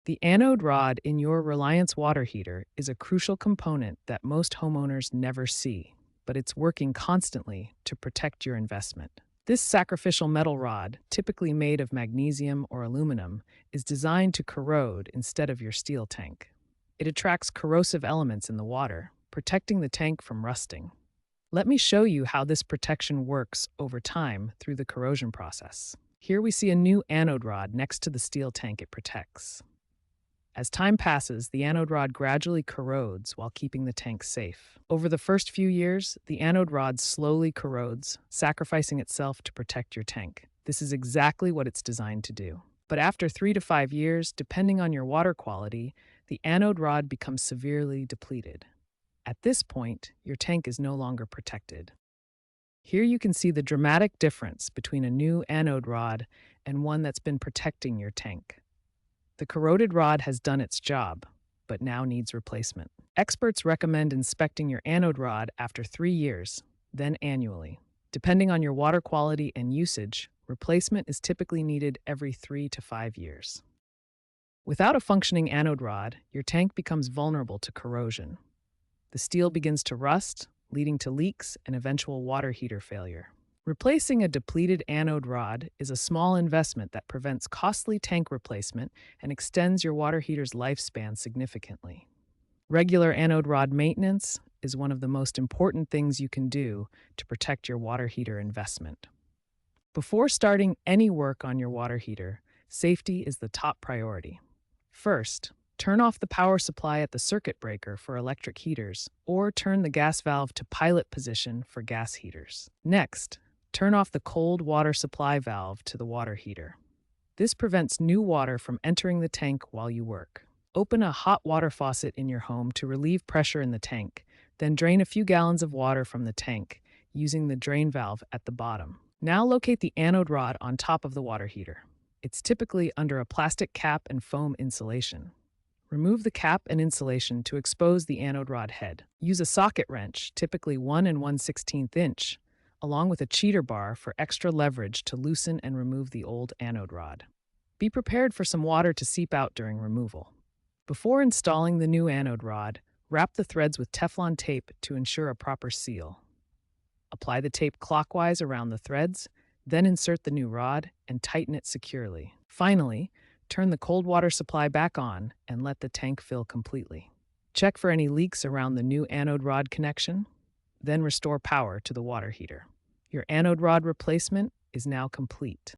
The anode rod in your Reliance water heater is a crucial component that most homeowners never see, but it's working constantly to protect your investment. This sacrificial metal rod, typically made of magnesium or aluminum, is designed to corrode instead of your steel tank. It attracts corrosive elements in the water, protecting the tank from rusting. Let me show you how this protection works over time through the corrosion process. Here we see a new anode rod next to the steel tank it protects. As time passes, the anode rod gradually corrodes while keeping the tank safe. Over the first few years, the anode rod slowly corrodes, sacrificing itself to protect your tank. This is exactly what it's designed to do. But after 3 to 5 years, depending on your water quality, the anode rod becomes severely depleted. At this point, your tank is no longer protected. Here you can see the dramatic difference between a new anode rod and one that's been protecting your tank. The corroded rod has done its job, but now needs replacement. Experts recommend inspecting your anode rod after 3 years, then annually. Depending on your water quality and usage, replacement is typically needed every 3 to 5 years. Without a functioning anode rod, your tank becomes vulnerable to corrosion. The steel begins to rust, leading to leaks and eventual water heater failure. Replacing a depleted anode rod is a small investment that prevents costly tank replacement and extends your water heater's lifespan significantly. Regular anode rod maintenance is one of the most important things you can do to protect your water heater investment. Before starting any work on your water heater, safety is the top priority. First, turn off the power supply at the circuit breaker for electric heaters, or turn the gas valve to pilot position for gas heaters. Next, turn off the cold water supply valve to the water heater. This prevents new water from entering the tank while you work. Open a hot water faucet in your home to relieve pressure in the tank, then drain a few gallons of water from the tank using the drain valve at the bottom. Now locate the anode rod on top of the water heater. It's typically under a plastic cap and foam insulation. Remove the cap and insulation to expose the anode rod head. Use a socket wrench, typically 1 1/16 inch, along with a cheater bar for extra leverage to loosen and remove the old anode rod. Be prepared for some water to seep out during removal. Before installing the new anode rod, wrap the threads with Teflon tape to ensure a proper seal. Apply the tape clockwise around the threads, then insert the new rod and tighten it securely. Finally, turn the cold water supply back on and let the tank fill completely. Check for any leaks around the new anode rod connection, then restore power to the water heater. Your anode rod replacement is now complete.